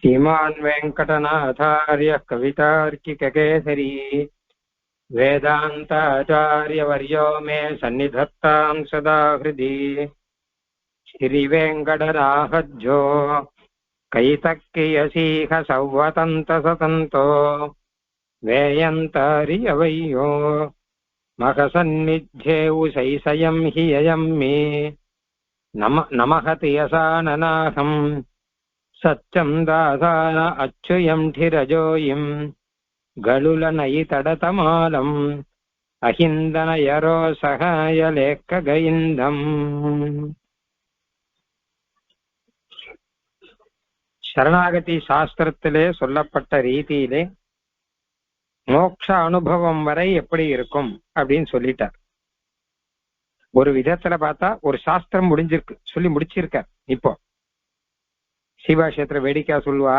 श्रीमान् वेङ्कटनाथार्य कवितार्किककेसरी वेदान्ताचार्यवर्यो मे सन्निधत्तां सदा हृदि श्रीवेङ्कटनाथज्जो कैतक्कियसीह सौवतन्तसतन्तो वेयन्तार्यवय्यो मखसन्निध्ये उशैसयं हि ययं मे नमहति यसाननाहम् सत्यं दासान अच्युयं ठिरजोयिं गलुलनयितडतमालम् अहिन्दनयरो सहायलेखगैन्दम् शरणागति சாஸ்திரத்திலே சொல்லப்பட்ட ரீதியிலே மோட்ச அனுபவம் வரை எப்படி இருக்கும் அப்படின்னு சொல்லிட்டார். ஒரு விதத்துல பார்த்தா ஒரு சாஸ்திரம் முடிஞ்சிருக்கு, சொல்லி முடிச்சிருக்கார். இப்போ சிவாஷேத்திர வேடிக்கா சொல்லுவா,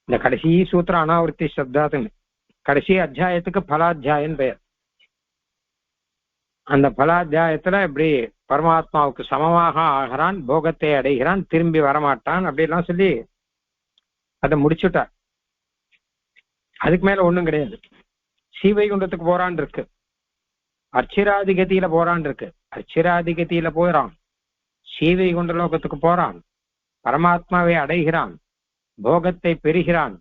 இந்த கடைசி சூத்திரம் அனாவர்த்தி சப்தாத்துன்னு கடைசி அத்தியாயத்துக்கு பலாத்தியாயன்னு பெயர். அந்த பலாத்தியாயத்துல இப்படி பரமாத்மாவுக்கு சமமாக ஆகிறான், போகத்தை அடைகிறான், திரும்பி வரமாட்டான் அப்படிலாம் சொல்லி அதை முடிச்சுட்டார். அதுக்கு மேல ஒண்ணும் கிடையாது. ஸ்ரீவைகுண்டத்துக்கு போறான் இருக்கு, அர்ச்சிராதிகதியில போறான் இருக்கு. அர்ச்சிராதிகதியில போறான், ஸ்ரீவைகுண்ட லோகத்துக்கு போறான், பரமாத்மாவை அடைகிறான், போகத்தை பெறுகிறான்,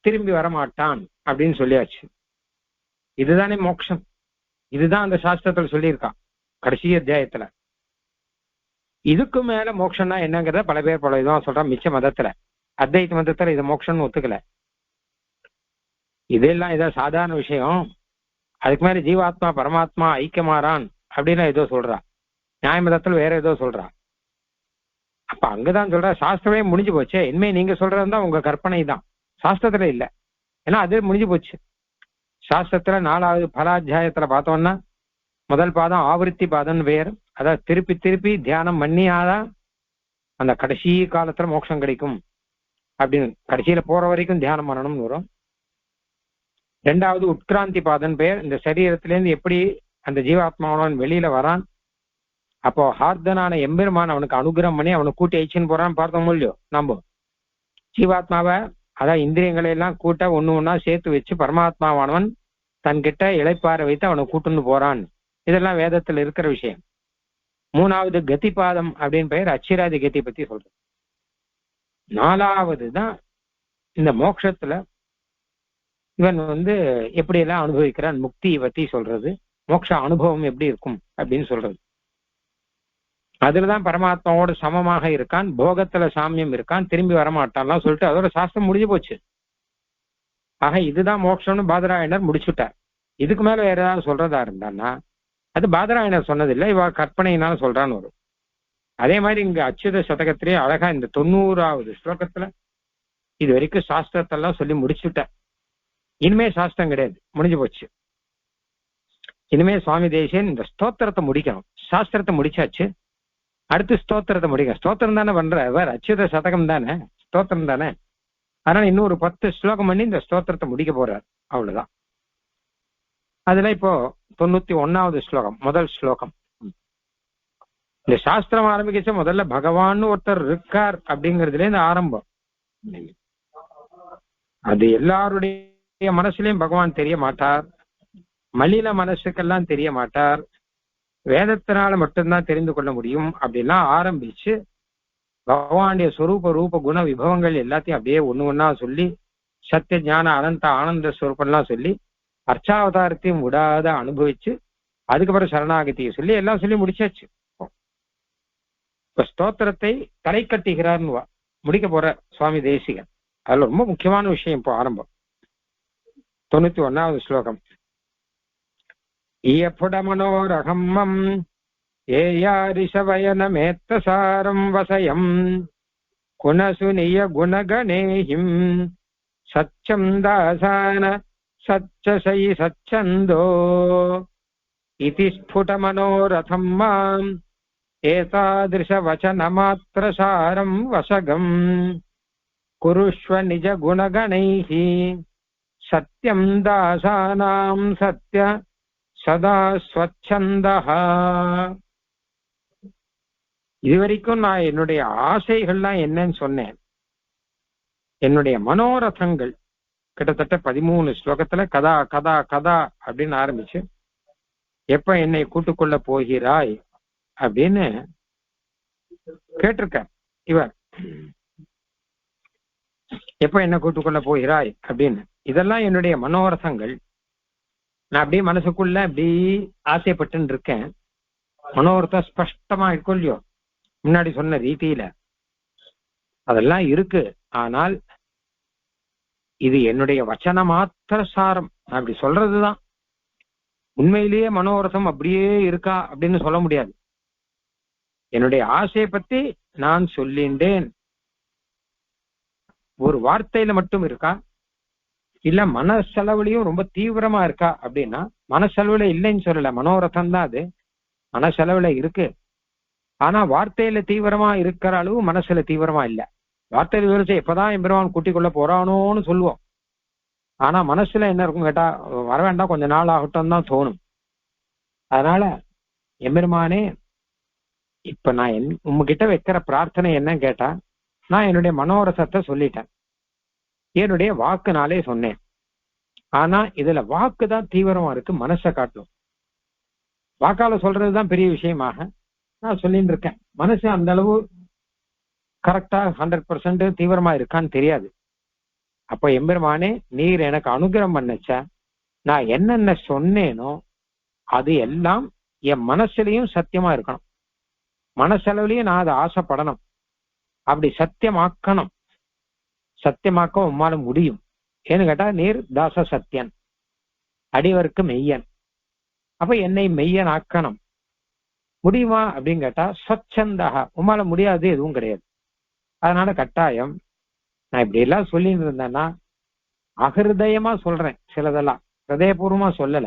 திரும்பி வரமாட்டான் அப்படின்னு சொல்லியாச்சு. இதுதானே மோட்சம். இதுதான் அந்த சாஸ்திரத்துல சொல்லியிருக்கான் கடைசி அத்தியாயத்துல. இதுக்கு மேல மோட்சம்னா என்னங்கிறத பல பேர் பல இதுதான் சொல்றான். மிச்ச மதத்துல அத்வைத மதத்துல இது மோட்சம்னு ஒத்துக்கல. இதெல்லாம் ஏதோ சாதாரண விஷயம். அதுக்கு மேல ஜீவாத்மா பரமாத்மா ஐக்கியமாறான் அப்படின்னு ஏதோ சொல்றா. நியாய மதத்துல வேற ஏதோ சொல்றா. அப்ப அங்கதான் சொல்ற சாஸ்திரமே முடிஞ்சு போச்சு. இனிமே நீங்க சொல்றதுதான் உங்க கற்பனை தான், சாஸ்திரத்துல இல்ல. ஏன்னா அது முடிஞ்சு போச்சு. சாஸ்திரத்துல 4வது பலாத்தியாயத்துல பார்த்தோம்னா முதல் பாதம் ஆவருத்தி பாதம்னு பேர். அதாவது திருப்பி திருப்பி தியானம் பண்ணியாதான் அந்த கடைசி காலத்துல மோட்சம் கிடைக்கும் அப்படின்னு, கடைசியில போற வரைக்கும் தியானம் பண்ணணும்னு வரும். 2வது உட்கிராந்தி பாதம் பேர். இந்த சரீரத்திலேருந்து எப்படி அந்த ஜீவாத்மாவன் வெளியில வரான், அப்போ ஹார்தனான எம்பெருமான் அவனுக்கு அனுகிரகம் பண்ணி அவனுக்கு கூட்டி அழிச்சுன்னு போறான்னு பார்த்தோம் இல்லையோ. நம்ம ஜீவாத்மாவை அதான் இந்திரியங்களை எல்லாம் கூட்ட ஒண்ணு சேர்த்து வச்சு பரமாத்மாவானவன் தன்கிட்ட இளைப்பாற வைத்து அவனை கூட்டுன்னு போறான். இதெல்லாம் வேதத்துல இருக்கிற விஷயம். 3வது கதிபாதம் அப்படின்னு பெயர். அச்சிராதி கதி பத்தி சொல்றது. 4வது தான் இந்த மோட்சத்துல இவன் எப்படி எல்லாம் அனுபவிக்கிறான், முக்தியை பத்தி சொல்றது. மோட்ச அனுபவம் எப்படி இருக்கும் அப்படின்னு சொல்றது. அதுலதான் பரமாத்மாவோட சமமாக இருக்கான், போகத்துல சாமியம் இருக்கான், திரும்பி வரமாட்டான்லாம் சொல்லிட்டு அதோட சாஸ்திரம் முடிஞ்சு போச்சு. ஆக இதுதான் மோட்சம்னு பாதராயணர் முடிச்சுட்டார். இதுக்கு மேல வேற ஏதாவது சொல்றதா இருந்தான்னா அது பாதராயணர் சொன்னதில்லை, இவ கற்பனையினால சொல்றான்னு வரும். அதே மாதிரி இங்க அச்சுத சதகத்திலேயே அழகா இந்த 90வது ஸ்லோகத்துல இது வரைக்கும் சாஸ்திரத்தெல்லாம் சொல்லி முடிச்சுட்டார். இனிமே சாஸ்திரம் கிடையாது, முடிஞ்சு போச்சு. இனிமே சுவாமி தேசியன் இந்த ஸ்தோத்திரத்தை முடிக்கணும். சாஸ்திரத்தை முடிச்சாச்சு, அடுத்து ஸ்தோத்திரத்தை முடிக்க. ஸ்தோத்திரம் தானே பண்ற அவர், அச்சுத சதகம் தானே, ஸ்தோத்திரம் தானே. அதனால இன்னும் ஒரு 10 ஸ்லோகம் பண்ணி இந்த ஸ்தோத்திரத்தை முடிக்க போறார். அவ்வளவுதான். அதுல இப்போ 91வது ஸ்லோகம், முதல் ஸ்லோகம். இந்த சாஸ்திரம் ஆரம்பிக்க முதல்ல பகவான் ஒருத்தர் இருக்கார் அப்படிங்கிறதுல இருந்து ஆரம்பம். அது எல்லாருடைய மனசுலயும் பகவான் தெரிய மாட்டார், மலின மனசுக்கெல்லாம் தெரிய மாட்டார், வேதத்தினால மட்டும்தான் தெரிந்து கொள்ள முடியும் அப்படின்லாம் ஆரம்பிச்சு பகவானுடைய சொரூப ரூப குண விபவங்கள் எல்லாத்தையும் அப்படியே ஒண்ணா சொல்லி சத்திய ஞான அனந்த ஆனந்த ஸ்வரூபம்லாம் சொல்லி அர்ச்சாவதாரத்தையும் விடாத அனுபவிச்சு அதுக்கப்புறம் சரணாகதியை சொல்லி எல்லாம் சொல்லி முடிச்சாச்சு. இப்ப ஸ்தோத்திரத்தை தலை கட்டுகிறார்னு முடிக்க போற சுவாமி தேசிகன். அதுல ரொம்ப முக்கியமான விஷயம் இப்போ ஆரம்பம். 91வது ஸ்லோகம். இயப்புடமனோரகம்மம் ஏயாரிஷவயனமேத்தசாரம் வசயம் குணசுனிய குணகணேஹிம் சச்சம் தாசான சச்சசை சச்சந்தோ இதி ஸ்புடமனோரதம் மாம் ஏதாதிருஷவசனமாத்ரசாரம் வசகம் குருஷ்வ நிஜ குணகணைஹி சத்யம் தாசானாம் சத்ய சதா ஸ்வச்சந்தஹா. இதுவரைக்கும் நான் என்னுடைய ஆசைகள்லாம் என்னன்னு சொன்னேன். என்னுடைய மனோரதங்கள் கிட்டத்தட்ட 13 ஸ்லோகத்துல கதா கதா கதா அப்படின்னு ஆரம்பிச்சு எப்ப என்னை கூட்டுக்கொள்ள போகிறாய் அப்படின்னு கேட்டிருக்க இவர். எப்ப என்ன கூட்டுக்கொள்ள போகிறாய் அப்படின்னு. இதெல்லாம் என்னுடைய மனோரதங்கள். நான் அப்படியே மனசுக்குள்ள அப்படி ஆசைப்பட்டு இருக்கேன். மனோரதம் ஸ்பஷ்டமா இருக்கும் இல்லையோ முன்னாடி சொன்ன ரீதியில அதெல்லாம் இருக்கு. ஆனால் இது என்னுடைய வச்சன மாத்திர சாரம். நான் அப்படி சொல்றதுதான். உண்மையிலேயே மனோரதம் அப்படியே இருக்கா அப்படின்னு சொல்ல முடியாது. என்னுடைய ஆசையை பத்தி நான் சொல்லின்றேன். ஒரு வார்த்தையில மட்டும் இருக்கா இல்ல மனசெலவுலையும் ரொம்ப தீவிரமா இருக்கா அப்படின்னா மனசெலவுல இல்லைன்னு சொல்லல, மனோரதம் தான் அது. மனசெலவுல இருக்கு. ஆனா வார்த்தையில தீவிரமா இருக்கிற அளவு மனசுல தீவிரமா இல்ல. வார்த்தையில விவரிச்சு எப்பதான் எம்பெருமான் கூட்டிக்கொள்ள போறானோன்னு சொல்லுவோம். ஆனா மனசுல என்ன இருக்கும் கேட்டா வர வேண்டாம் கொஞ்ச நாள் ஆகட்டும் தான் தோணும். அதனால எம்பெருமானே இப்ப நான் உங்ககிட்ட வைக்கிற பிரார்த்தனை என்னன்னு கேட்டா நான் என்னுடைய மனோரசத்தை சொல்லிட்டேன், என்னுடைய வாக்குனாலே சொன்னேன். ஆனா இதுல வாக்கு தான் தீவிரமா இருக்கு, மனசை காட்டும். வாக்கால சொல்றதுதான் பெரிய விஷயமாக நான் சொல்லிட்டு இருக்கேன். மனசு அந்த அளவு கரெக்டா 100% தீவிரமா இருக்கான்னு தெரியாது. அப்ப எம்பெருமானே நீர் எனக்கு அனுகிரகம் பண்ணச்சா நான் என்னென்ன சொன்னேனோ அது எல்லாம் என் மனசுலயும் சத்தியமா இருக்கணும். மனசளவுலயும் நான் அதை ஆசைப்படணும். அப்படி சத்தியமாக்கணும். சத்தியமாக்க உம்மால முடியும். ஏன்னு கேட்டா நீர் தாச சத்தியன், அடிவருக்கு மெய்யன். அப்ப என்னை மெய்யன் ஆக்கணும் முடியுமா அப்படின்னு கேட்டா ஸ்வச்சந்தகா உம்மால முடியாது எதுவும் கிடையாது. அதனால கட்டாயம் நான் இப்படி எல்லாம் சொல்லிட்டு இருந்தேன்னா அகிருதயமா சொல்றேன். சிலதெல்லாம் ஹிருதயபூர்வமா சொல்லல,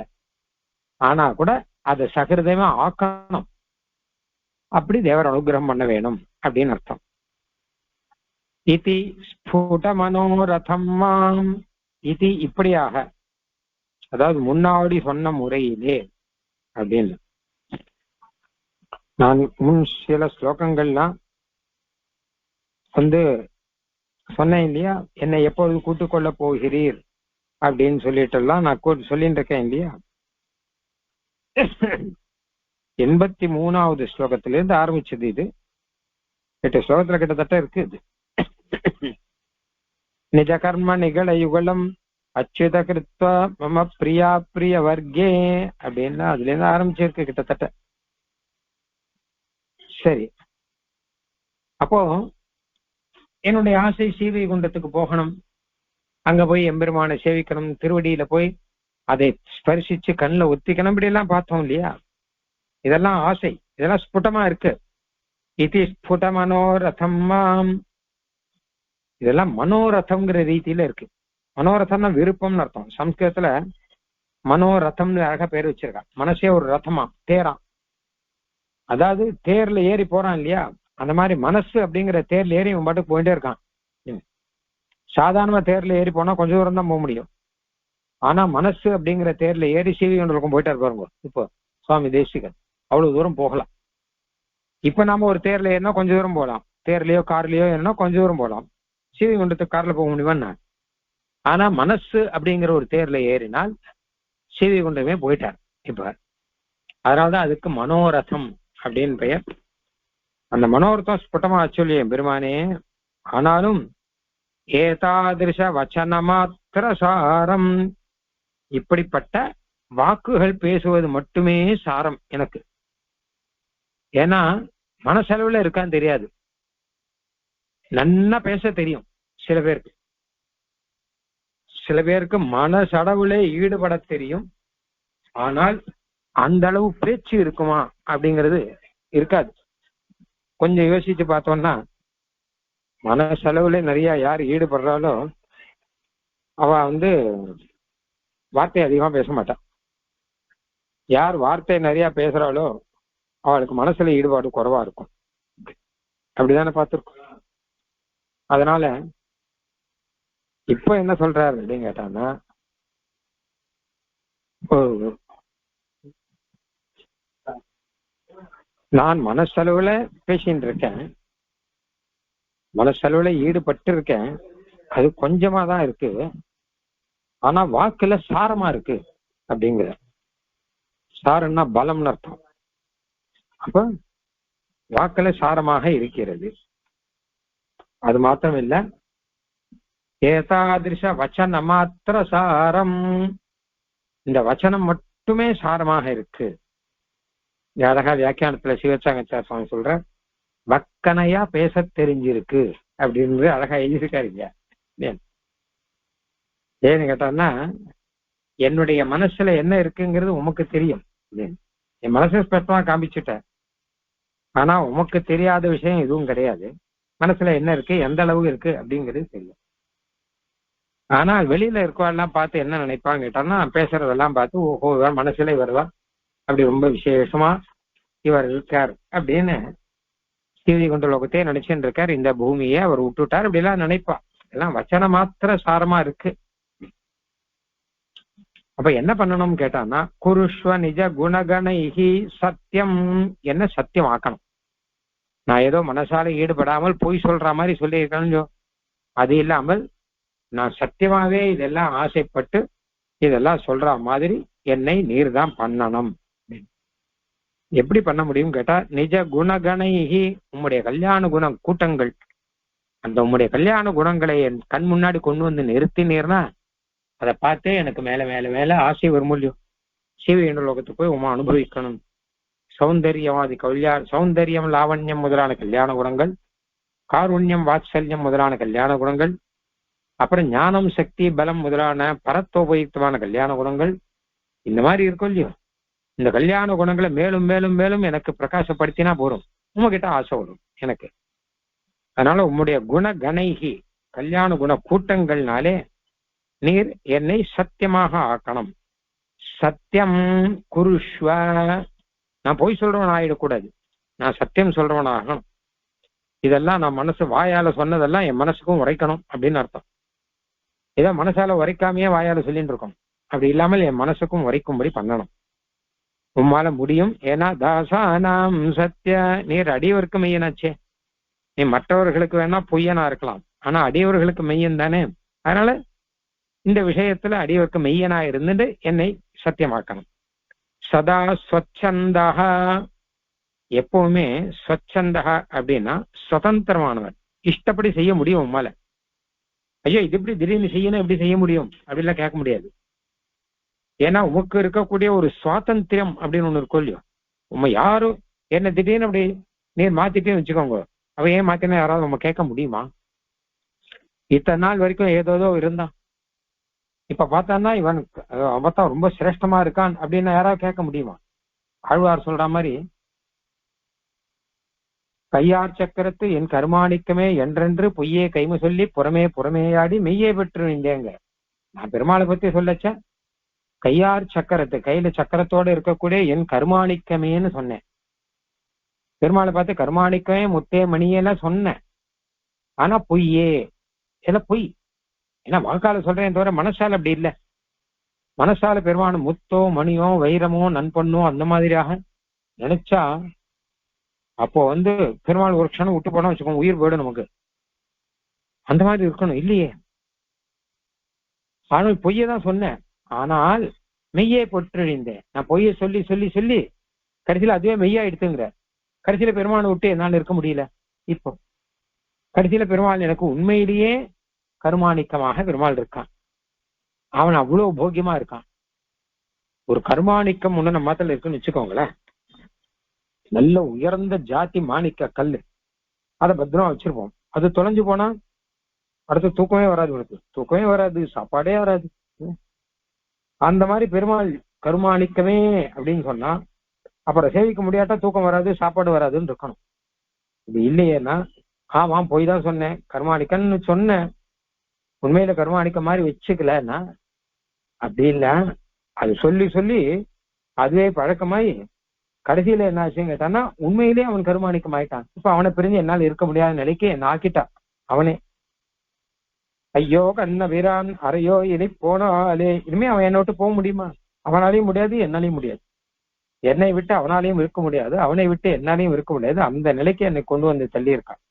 ஆனா கூட அதை சகிருதயமா ஆக்கணும். அப்படி தேவர் அனுகிரகம் பண்ண வேணும் அப்படின்னு அர்த்தம். இதி ஸ்புட மனோரதம் மாம் இதி இப்படியாக, அதாவது முன்னாடி சொன்ன முறையிலே அப்படின்னு. நான் முன் சில ஸ்லோகங்கள்லாம் சொன்னேன் இல்லையா, என்னை எப்போது கூட்டுக்கொள்ள போகிறீர் அப்படின்னு சொல்லிட்டுலாம் நான் சொல்லிட்டு இருக்கேன் இல்லையா. 83வது ஸ்லோகத்திலிருந்து ஆரம்பிச்சது இது. 8 ஸ்லோகத்துல கிட்டத்தட்ட இருக்கு இது. நிஜ கர்ம நிகழ யுகலம் அச்சுத கிருத்வா மம பிரியா பிரிய வர்க்கே அப்படின்னு அதுல இருந்து ஆரம்பிச்சிருக்கு கிட்டத்தட்ட. சரி, அப்போ என்னுடைய ஆசை சீவை குண்டத்துக்கு போகணும், அங்க போய் எம்பெருமானை சேவிக்கணும், திருவடியில போய் அதை ஸ்பரிசிச்சு கண்ணில் ஒத்திக்கணும், இப்படி எல்லாம் பார்த்தோம் இல்லையா. இதெல்லாம் ஆசை, இதெல்லாம் ஸ்புட்டமா இருக்கு. இது ஸ்புட மனோரதம் மாம், இதெல்லாம் மனோரதம்ங்கிற ரீதியில இருக்கு. மனோரதம்னா விருப்பம்னு அர்த்தம். சம்ஸ்கிருதத்துல மனோரதம்னு அழகா பேர் வச்சிருக்கா. மனசே ஒரு ரதமா, தேரா. அதாவது தேர்ல ஏறி போறான் இல்லையா, அந்த மாதிரி மனசு அப்படிங்கிற தேர்ல ஏறி இவன் பாட்டுக்கு போயிட்டே இருக்கான். சாதாரணமா தேர்ல ஏறி போனா கொஞ்சம் தூரம் தான் போக முடியும். ஆனா மனசு அப்படிங்கிற தேர்ல ஏறி சிவிகண்டலுக்கும் போயிட்டா இருப்பாருங்க. இப்போ சுவாமி தேசிகன் அவ்வளவு தூரம் போகலாம். இப்ப நாம ஒரு தேர்ல ஏறினா கொஞ்சம் தூரம் போகலாம், தேர்லயோ கார்லயோ ஏறினா கொஞ்சம் தூரம் போகலாம். சிவிகுண்டத்துக்கு கார்ல போக முடியுமா? ஆனா மனசு அப்படிங்கிற ஒரு தேர்ல ஏறினால் சிவிகுண்டமே போயிட்டார் இப்ப. அதனாலதான் அதுக்கு மனோரதம் அப்படின்னு பெயர். அந்த மனோரதம் ஸ்புட்டமா சொல்லியே பெருமானே. ஆனாலும் ஏதாதிருஷ வச்சன மாத்திர சாரம், இப்படிப்பட்ட வாக்குகள் பேசுவது மட்டுமே சாரம் எனக்கு. ஏன்னா மனசளவுல இருக்கான்னு தெரியாது. நன்னா பேச தெரியும் சில பேருக்கு, சில பேருக்கு மனசளவுல ஈடுபட தெரியும். ஆனால் அந்த அளவு பேச்சு இருக்குமா அப்படிங்கிறது இருக்காது. கொஞ்சம் யோசிச்சு பார்த்தோம்னா மனசளவுல நிறைய யார் ஈடுபடுறாலோ அவ வார்த்தை அதிகமா பேச மாட்டான். யார் வார்த்தை நிறைய பேசுறாளோ அவளுக்கு மனசுல ஈடுபாடு குறைவா இருக்கும். அப்படிதானே பார்த்திருக்கோம். அதனால இப்ப என்ன சொல்றாரு அப்படின்னு கேட்டான்னா, நான் மனசளவுல பேசிட்டு இருக்கேன், மனசளவுல ஈடுபட்டு இருக்கேன். அது கொஞ்சமா தான் இருக்கு, ஆனா வாக்குல சாரமா இருக்கு அப்படிங்கிற. சாரம்னா பலம்னு அர்த்தம். அப்ப வாக்குல சாரமாக இருக்கிறது. அது மாத்திரம் இல்ல, ஏதாதிருஷ வச்சன மாத்திர சாரம், இந்த வச்சனம் மட்டுமே சாரமாக இருக்கு. அழகா வியாக்கியானத்துல சிவச்சாங்கச்சார் சுவாமி சொல்ற, வக்கனையா பேச தெரிஞ்சிருக்கு அப்படின்னு அழகா எழுதியிருக்காருங்க. ஏன்னு கேட்டான்னா, என்னுடைய மனசுல என்ன இருக்குங்கிறது உமக்கு தெரியும். என் மனசை ஸ்பஷ்டமா காமிச்சுட்டேன், ஆனா உமக்கு தெரியாத விஷயம் எதுவும் கிடையாது. மனசுல என்ன இருக்கு, எந்த அளவு இருக்கு அப்படிங்கிறது தெரியும். ஆனா வெளியில இருக்கவெல்லாம் பார்த்து என்ன நினைப்பாங்க கேட்டான்னா, பேசுறதெல்லாம் பார்த்து ஓஹோ இவர் மனசுல இவர்தான் அப்படி ரொம்ப விசேஷமா இவர் இருக்கார் அப்படின்னு சீவி கொண்ட லோகத்தையே நினைச்சுட்டு இருக்கார். இந்த பூமியை அவர் விட்டுட்டார் அப்படிலாம் நினைப்பா. எல்லாம் வச்சன மாத்திர சாரமா இருக்கு. அப்ப என்ன பண்ணணும்னு கேட்டான்னா, குருஷ்வ நிஜ குணகணைஹி சத்தியம், என்ன சத்தியம் ஆக்கணும். நான் ஏதோ மனசால ஈடுபடாமல் பொய் சொல்ற மாதிரி சொல்லியிருக்கேன்னு, அது இல்லாமல் நான் சத்தியமாவே இதெல்லாம் ஆசைப்பட்டு இதெல்லாம் சொல்ற மாதிரி என்னை நீர் தான் பண்ணணும். எப்படி பண்ண முடியும் கேட்டா, நிஜ குணகணைஹி, உம்முடைய கல்யாண குண கூட்டங்கள், அந்த உம்முடைய கல்யாண குணங்களை என் கண் முன்னாடி கொண்டு வந்து நிறுத்தினீர்னா அதை பார்த்தே எனக்கு மேல மேல மேல ஆசை வரும் இல்லையோ. சீவ லோகத்துக்கு போய் உமா அனுபவிக்கணும். சௌந்தரியவாதி சௌந்தரியம் லாவண்யம் முதலான கல்யாண குணங்கள், காருண்யம் வாத்சல்யம் முதலான கல்யாண குணங்கள், அப்புறம் ஞானம் சக்தி பலம் முதலான பரத்தோபயுக்தமான கல்யாண குணங்கள், இந்த மாதிரி இருக்கும் இல்லையோ. இந்த கல்யாண குணங்களை மேலும் மேலும் மேலும் எனக்கு பிரகாசப்படுத்தினா போறோம், உங்ககிட்ட ஆசை வரும் எனக்கு. அதனால உம்முடைய குண கணைகி, கல்யாண குண கூட்டங்கள்னாலே நீர் என்னை சத்தியமாக ஆக்கணும். சத்தியம் குருஷ்வ, நான் பொய் சொல்றவன் ஆயிடக்கூடாது, நான் சத்தியம் சொல்றவன் ஆகணும். இதெல்லாம் நான் மனசு வாயால சொன்னதெல்லாம் என் மனசுக்கும் உரைக்கணும் அப்படின்னு அர்த்தம். இதை மனசால உரைக்காமையே வாயால சொல்லிட்டு இருக்கோம், அப்படி இல்லாமல் என் மனசுக்கும் உரைக்கும்படி பண்ணணும். உம்மால முடியும். ஏன்னா தாசானாம் சத்திய, நீர் அடியவருக்கு மெய்யனாச்சே. நீ மற்றவர்களுக்கு வேணா பொய்யனா இருக்கலாம், ஆனா அடியவர்களுக்கு மெய்யன் தானே. அதனால இந்த விஷயத்துல அடியவருக்கு மெய்யனா இருந்துட்டு என்னை சத்தியமாக்கணும். சதா ஸ்வச்சந்தா, எப்பவுமே ஸ்வச்சந்தா அப்படின்னா சுதந்திரமானவர், இஷ்டப்படி செய்ய முடியும் உம்மால. ஐயோ இது இப்படி திடீர்னு செய்யணும், எப்படி செய்ய முடியும் அப்படின்லாம் கேட்க முடியாது. ஏன்னா உமக்கு இருக்கக்கூடிய ஒரு சுவாதந்திரம் அப்படின்னு ஒண்ணு இருக்கும் இல்லையோ. உண்மை யாரும் என்ன திடீர்னு அப்படி நீர் மாத்திட்டேன்னு வச்சுக்கோங்க, அவ ஏன் மாத்தினா யாராவது நம்ம கேட்க முடியுமா? இத்தனை நாள் வரைக்கும் ஏதோ இருந்தான், இப்ப பார்த்தான்னா இவன் அவத்தான் ரொம்ப சிரேஷ்டமா இருக்கான் அப்படின்னு யாராவது கேட்க முடியுமா? ஆழ்வார் சொல்ற மாதிரி, கையார் சக்கரத்து என் கருமாணிக்கமே என்றென்று பொய்யே கைமு சொல்லி புறமே புறமேயாடி மெய்யே பெற்று நின்றேங்க. நான் பெருமாளை பத்தி சொல்லச்சேன், கையார் சக்கரத்து, கையில சக்கரத்தோட இருக்கக்கூடிய என் கருமாணிக்கமேன்னு சொன்னேன். பெருமாளை பார்த்து கருமாணிக்கமே முத்தே மணியெல்லாம் சொன்னேன், ஆனா பொய்யே, இல்ல பொய். ஏன்னா வாக்கால சொல்றேன் தவிர மனசால அப்படி இல்லை. மனசால பெருமாள் முத்தோ மணியோ வைரமோ நண்பண்ணோ அந்த மாதிரியாக நினைச்சா அப்போ பெருமாள் ஒரு க்ஷணம் விட்டு போனா வச்சுக்கோங்க, உயிர் போயிடும் நமக்கு. அந்த மாதிரி இருக்கணும் இல்லையே. ஆனால் பொய்யை தான் சொன்னேன், ஆனால் மெய்யே பொற்றழிந்தேன். நான் பொய்யை சொல்லி சொல்லி சொல்லி கடைசியில அதுவே மெய்யா எடுத்துங்கிற. கடைசியில பெருமாளை விட்டு என்னால் இருக்க முடியல. இப்போ கடைசியில பெருமாள் எனக்கு உண்மையிலேயே கருமாணிக்கமாக பெருமாள் இருக்கான். அவன் அவ்வளவு போக்கியமா இருக்கான். ஒரு கருமாணிக்கம் ஒண்ணு நம்ம மாத்திர இருக்குன்னு வச்சுக்கோங்களேன், நல்ல உயர்ந்த ஜாதி மாணிக்க கல்லு, அதை பத்திரமா வச்சிருப்போம். அது தொலைஞ்சு போனா அடுத்து தூக்கமே வராது, உனக்கு தூக்கமே வராது, சாப்பாடே வராது. அந்த மாதிரி பெருமாள் கருமாணிக்கமே அப்படின்னு சொன்னா அப்புறம் சேவிக்க முடியாட்டா தூக்கம் வராது, சாப்பாடு வராதுன்னு இருக்கணும். இது இல்லையேன்னா ஆமா போய் தான் சொன்னேன் கருமாணிக்கன்னு சொன்னேன், உண்மையில கருமாணிக்க மாதிரி வச்சுக்கலன்னா அப்படி இல்லை. அது சொல்லி சொல்லி அதுவே பழக்கமாயி கடைசியில என்ன ஆச்சுன்னு கேட்டான்னா உண்மையிலேயே அவன் கருமாணிக்கம் ஆயிட்டான். இப்ப அவனை பிரிஞ்சு என்னால் இருக்க முடியாத நிலைக்கு என்ன ஆக்கிட்டான் அவனே. ஐயோ கண்ண வீரான் அறையோ இனி போனாலே, இனிமே அவன் என்னை விட்டு போக முடியுமா? அவனாலையும் முடியாது, என்னாலையும் முடியாது. என்னை விட்டு அவனாலையும் இருக்க முடியாது, அவனை விட்டு என்னாலையும் இருக்க முடியாது. அந்த நிலைக்கு என்னை கொண்டு வந்து தள்ளி இருக்கான்.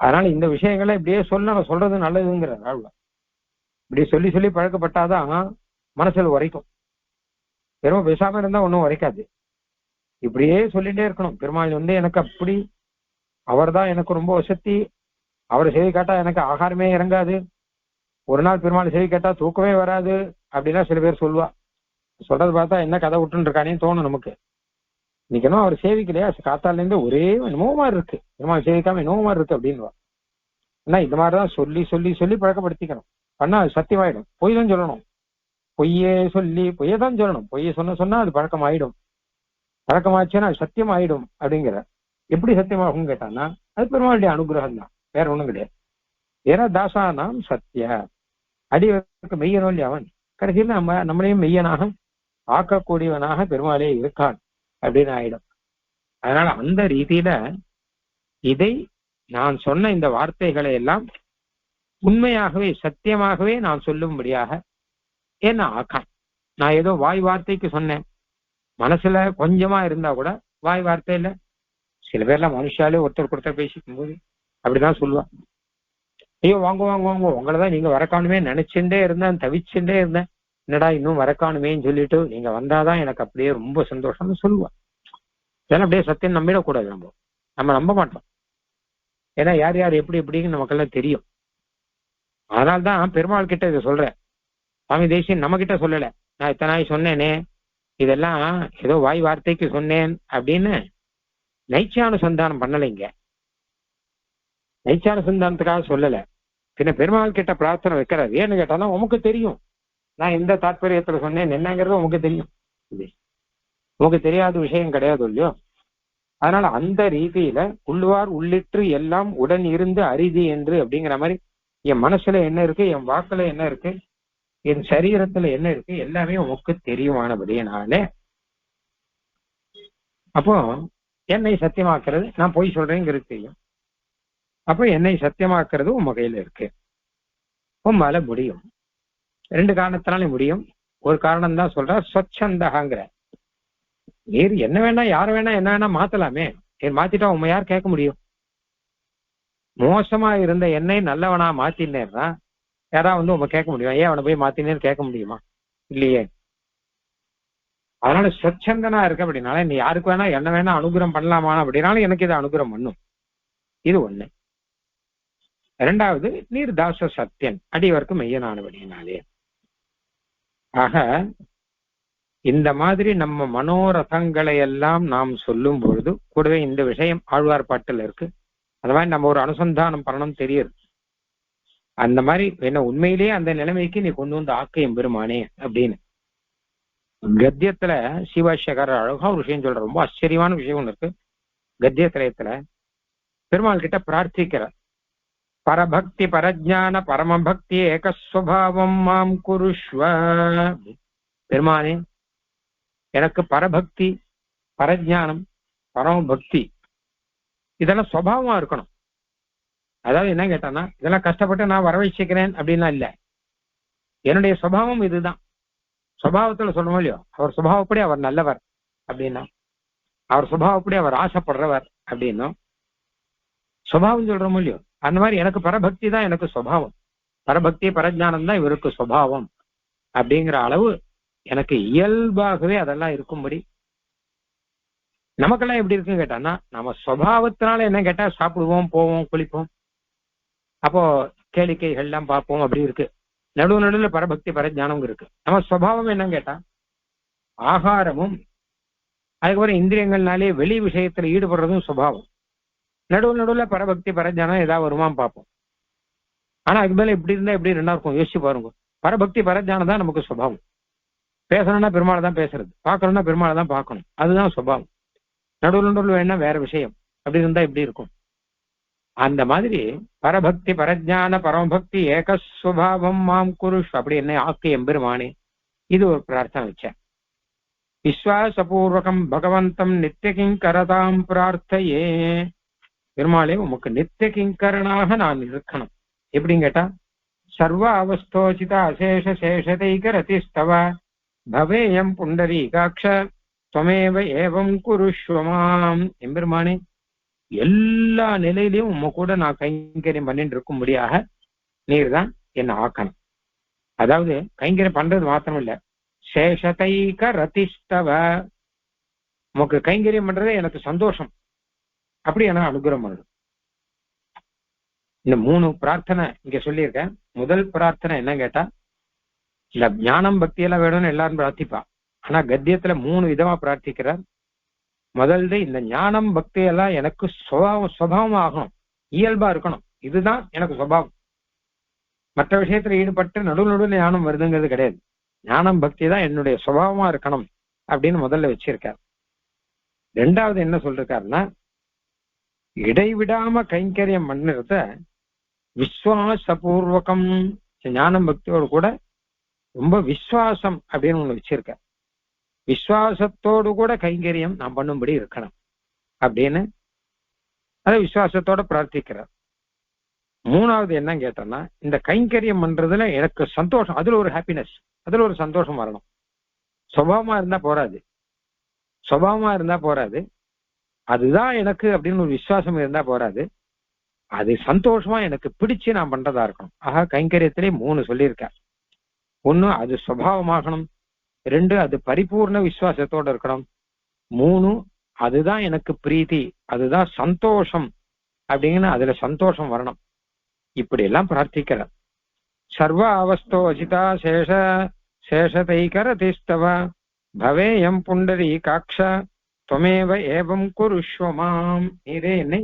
அதனால இந்த விஷயங்களை இப்படியே சொல்றது நல்லதுங்கிற ஆழ்வார். இப்படி சொல்லி சொல்லி பழக்கப்பட்டாதான் மனசுல உரைக்கும். வெறும் பேசாம இருந்தா ஒன்றும் உரைக்காது. இப்படியே சொல்லிட்டே இருக்கணும். பெருமாள் எனக்கு அப்படி, அவர் தான் எனக்கு ரொம்ப வசதி, அவரை செவி கேட்டா எனக்கு ஆகாரமே இறங்காது, ஒரு நாள் பெருமாள் செவி கேட்டா தூக்கமே வராது அப்படின்னா சில பேர் சொல்லுவா. சொல்றது பார்த்தா என்ன கதை விட்டுன்னு இருக்கானேன்னு தோணும் நமக்கு. இன்னைக்கு என்ன அவர் சேவிக்கலையா, காத்தால இருந்து ஒரே என்னமோ மாதிரி இருக்கு, பெருமாள் சேவிக்காம என்னமோ மாதிரி இருக்கு அப்படின்வா. ஏன்னா இந்த மாதிரிதான் சொல்லி சொல்லி சொல்லி பழக்கப்படுத்திக்கணும். பண்ணா அது சத்தியமாயிடும். பொய் தான் சொல்லணும், பொய்யே சொல்லி பொய்யை தான் சொல்லணும். பொய்யை சொன்னா அது பழக்கம் ஆயிடும். பழக்கமாச்சுன்னா அது சத்தியம் ஆயிடும் அப்படிங்கிற. எப்படி சத்தியமாகும் கேட்டான்னா அது பெருமாளுடைய அனுகிரகம் தான், வேற ஒண்ணும் கிடையாது. ஏன்னா தாசானாம் சத்திய, அடிவருக்கு மெய்யனோல்லி அவன், கடைசியில் நம்மளையும் மெய்யனாக ஆக்கக்கூடியவனாக பெருமாளே இருக்கான் அப்படின்னு ஆயிடும். அதனால அந்த ரீதியில இதை நான் சொன்ன இந்த வார்த்தைகளை எல்லாம் உண்மையாகவே சத்தியமாகவே நான் சொல்லும்படியாக என்ன ஆக்கான். நான் ஏதோ வாய் வார்த்தைக்கு சொன்னேன், மனசுல கொஞ்சமா இருந்தா கூட வாய் வார்த்தையில சில பேர்லாம் மனுஷாலே ஒருத்தர் பேசிக்கும் போது அப்படிதான் சொல்லுவா. ஐயோ வாங்க வாங்க வாங்க, உங்களதான் நீங்க வரக்கானுமே நினைச்சுட்டே இருந்தேன், தவிச்சுட்டே இருந்தேன், என்னடா இன்னும் வரக்கானுமேன்னு சொல்லிட்டு நீங்க வந்தாதான் எனக்கு அப்படியே ரொம்ப சந்தோஷம்னு சொல்லுவா. இதெல்லாம் அப்படியே சத்தியம் நம்பிடக்கூடாது. நம்ம நம்ப மாட்டோம். ஏன்னா யார் யார் எப்படி எப்படின்னு நமக்கெல்லாம் தெரியும். அதனால்தான் பெருமாள் கிட்ட இதை சொல்றேன். சுவாமி தேசியன் நம்ம கிட்ட சொல்லல, நான் இத்தனை நாள் சொன்னேனே இதெல்லாம் ஏதோ வாய் வார்த்தைக்கு சொன்னேன் அப்படின்னு நைச்சானுசந்தானம் பண்ணலைங்க. நைச்சானுசந்தானத்துக்காக சொல்லல. பின்ன பெருமாள் கிட்ட பிரார்த்தனை வைக்கிறார். ஏன்னு கேட்டாலும் உமக்கு தெரியும் நான் எந்த தாற்பயத்துல சொன்னேன் என்னங்கிறது உமக்கு தெரியும். உமக்கு தெரியாத விஷயம் கிடையாது இல்லையோ. அதனால அந்த ரீதியில உள்ளுவார் உள்ளிட்டு எல்லாம் உடன் இருந்து அரிதி என்று அப்படிங்கிற மாதிரி என் மனசுல என்ன இருக்கு, என் வாக்குல என்ன இருக்கு, என் சரீரத்துல என்ன இருக்கு, எல்லாமே உமக்கு தெரியுமானபடியினாலே அப்போ என்னை சத்தியமாக்குறது, நான் போய் சொல்றேங்கிறது தெரியும். அப்போ என்னை சத்தியமாக்குறது உன் வகையில இருக்கு, உம்மால முடியும். ரெண்டு காரணத்தினாலே முடியும். ஒரு காரணம் தான் சொல்ற சொச்சந்தகாங்கிற, நீர் என்ன வேணா யார வேணா என்ன வேணா மாத்தலாமே, நீர் மாத்திட்டா உண்மை யார் கேட்க முடியும்? மோசமா இருந்த என்னை நல்லவனா மாத்தினேன்னா யாரா உங்க கேட்க முடியும்? ஏன் அவனை போய் மாத்தினேன்னு கேட்க முடியுமா? இல்லையே. அதனால சொச்சந்தனா இருக்க அப்படின்னால நீ யாருக்கு வேணா என்ன வேணா அனுகிரகம் பண்ணலாமா அப்படின்னாலும் எனக்கு இதை அனுகிரகம் பண்ணும். இது ஒண்ணு. இரண்டாவது, நீர் தாச சத்தியன், அடியவர்க்கு மெய்யனானபடினாலே. ஆக இந்த மாதிரி நம்ம மனோரதங்களை எல்லாம் நாம் சொல்லும் பொழுது கூடவே இந்த விஷயம் ஆழ்வார் பாட்டுல இருக்கு. அந்த மாதிரி நம்ம ஒரு அனுசந்தானம் பண்ணணும் தெரியுது. அந்த மாதிரி என்ன உண்மையிலேயே அந்த நிலைமைக்கு நீ கொண்டு வந்து ஆக்க எம்பெருமானே அப்படின்னு கத்தியத்துல சிவாஷ்யக்காரர் அழகா ஒரு விஷயம் சொல்ற. ரொம்ப ஆச்சரியமான விஷயம் ஒண்ணு இருக்கு கத்திய திரயத்துல. பெருமாள் கிட்ட பிரார்த்திக்கிறார், பரபக்தி பரஜான பரமபக்தி ஏகஸ்வபாவம் மாம் குருஷ்வ. பெருமானே எனக்கு பரபக்தி பரஜானம் பரமபக்தி இதெல்லாம் சுபாவமா இருக்கணும். அதாவது என்ன கேட்டானா இதெல்லாம் கஷ்டப்பட்டு நான் வர வச்சுக்கிறேன் அப்படின்லாம் இல்லை. என்னுடைய சுபாவம் இதுதான். சுபாவத்துல சொல்றோம் இல்லையோ, அவர் சுபாவப்படி அவர் நல்லவர் அப்படின்னா, அவர் சுபாவப்படி அவர் ஆசைப்படுறவர் அப்படின்னும் சுபாவம் சொல்றோம் இல்லையோ, அந்த மாதிரி எனக்கு பரபக்தி தான் எனக்கு சுபாவம், பரபக்தி பரஜானம் தான் இவருக்கு சுபாவம் அப்படிங்கிற அளவு எனக்கு இயல்பாகவே அதெல்லாம் இருக்கும்படி. நமக்கெல்லாம் எப்படி இருக்குன்னு கேட்டான்னா நம்ம சுபாவத்தினால என்ன கேட்டா சாப்பிடுவோம், போவோம், குளிப்போம், அப்போ கேளிக்கைகள் எல்லாம் பார்ப்போம், அப்படி இருக்கு. நடுவில் பரபக்தி பரஜானம் இருக்கு. நம்ம சுபாவம் என்னன்னு கேட்டா ஆகாரமும் அதுக்கப்புறம் இந்திரியங்கள்னாலே வெளி விஷயத்துல ஈடுபடுறதும் சுபாவம். நடுவில் பரபக்தி பரஜானம் ஏதாவது வருமானு பார்ப்போம். ஆனா அதுக்கு மேல இப்படி இருந்தா எப்படி ரெண்டா இருக்கும் யோசிச்சு பாருங்க. பரபக்தி பரஜானம் தான் நமக்கு சுபாவம். பேசணும்னா பெருமாளை தான் பேசுறது, பார்க்கணும்னா பெருமாளை தான் பார்க்கணும், அதுதான் சுபாவம். நடுவில் வேணா வேற விஷயம், அப்படி இருந்தா எப்படி இருக்கும்? அந்த மாதிரி பரபக்தி பரஜான பரமபக்தி ஏகஸ்வபாவம் மாம் குருஷ் அப்படி என்ன ஆக்கு எம்பெருமானே. இது ஒரு பிரார்த்தனை வச்சேன். விஸ்வாசபூர்வகம் பகவந்தம் நித்திய கிங்கரதாம் பிரார்த்தையே. பெருமாளே உமக்கு நித்திய கிங்கரனாக நான் இருக்கணும். எப்படின்னு கேட்டா சர்வ அவஸ்தோசித அசேஷ சேஷதைக ரதிஸ்தவ பவேயம் புண்டரீகாட்ச துவமேவ ஏவம் குருஷ்வமாம். எம்பெருமானே எல்லா நிலையிலையும் உம்ம கூட நான் கைங்கரியம் பண்ணிட்டு இருக்கும்படியாக நீர் தான் என்ன ஆக்கணும். அதாவது கைங்கரியம் பண்றது மாத்திரம் இல்ல, சேஷதைக ரதிஷ்டவ, உமக்கு கைங்கரியம் பண்றதே எனக்கு சந்தோஷம், அப்படி எனக்கு அனுகிரகம் பண்ணுது. இந்த 3 பிரார்த்தனை இங்க சொல்லியிருக்கேன். முதல் பிரார்த்தனை என்ன கேட்டா, இந்த ஞானம் பக்தி எல்லாம் வேணும்னு எல்லாரும் பிரார்த்திப்பா. ஆனா கத்தியத்துல 3 விதமா பிரார்த்திக்கிறார். முதல்ல இந்த ஞானம் பக்தி எல்லாம் எனக்கு சுபாவம் ஆகணும், இயல்பா இருக்கணும், இதுதான் எனக்கு சுபாவம். மற்ற விஷயத்துல ஈடுபட்டு நடுவில் ஞானம் வருதுங்கிறது கிடையாது. ஞானம் பக்தி தான் என்னுடைய சுபாவமா இருக்கணும் அப்படின்னு முதல்ல வச்சிருக்கார். 2வது என்ன சொல்றாருன்னா, இடைவிடாம கைங்கரியம் பண்ணுறத விஸ்வாசபூர்வகம், ஞானம் பக்தியோடு கூட ரொம்ப விசுவாசம் அப்படின்னு ஒண்ணு வச்சிருக்க. விசுவாசத்தோடு கூட கைங்கரியம் நான் பண்ணும்படி இருக்கணும் அப்படின்னு அதை விசுவாசத்தோட பிரார்த்திக்கிறார். 3வது என்ன கேட்டோம்னா, இந்த கைங்கரியம் பண்றதுல எனக்கு சந்தோஷம், அதுல ஒரு ஹாப்பினஸ், அதுல ஒரு சந்தோஷம் வரணும். சுபாவமா இருந்தா போராது, அதுதான் எனக்கு அப்படின்னு ஒரு விசுவாசம் இருந்தா போராது, அது சந்தோஷமா எனக்கு பிடிச்சு நான் பண்றதா இருக்கணும். ஆக கைங்கரியத்திலே 3 சொல்லியிருக்கார். 1 அது சுபாவமாகணும், 2 அது பரிபூர்ண விசுவாசத்தோட இருக்கணும், 3 அதுதான் எனக்கு பிரீத்தி, அதுதான் சந்தோஷம் அப்படிங்கிற அதுல சந்தோஷம் வரணும். இப்படி எல்லாம் பிரார்த்திக்கிறார். சர்வ அவஸ்தோ அசிதா சேஷதைகரதிஸ்தவ பவேயம் புண்டரி காக்ஷ துவமேவ ஏவம் குருஷ்வமாம், நீரே என்னை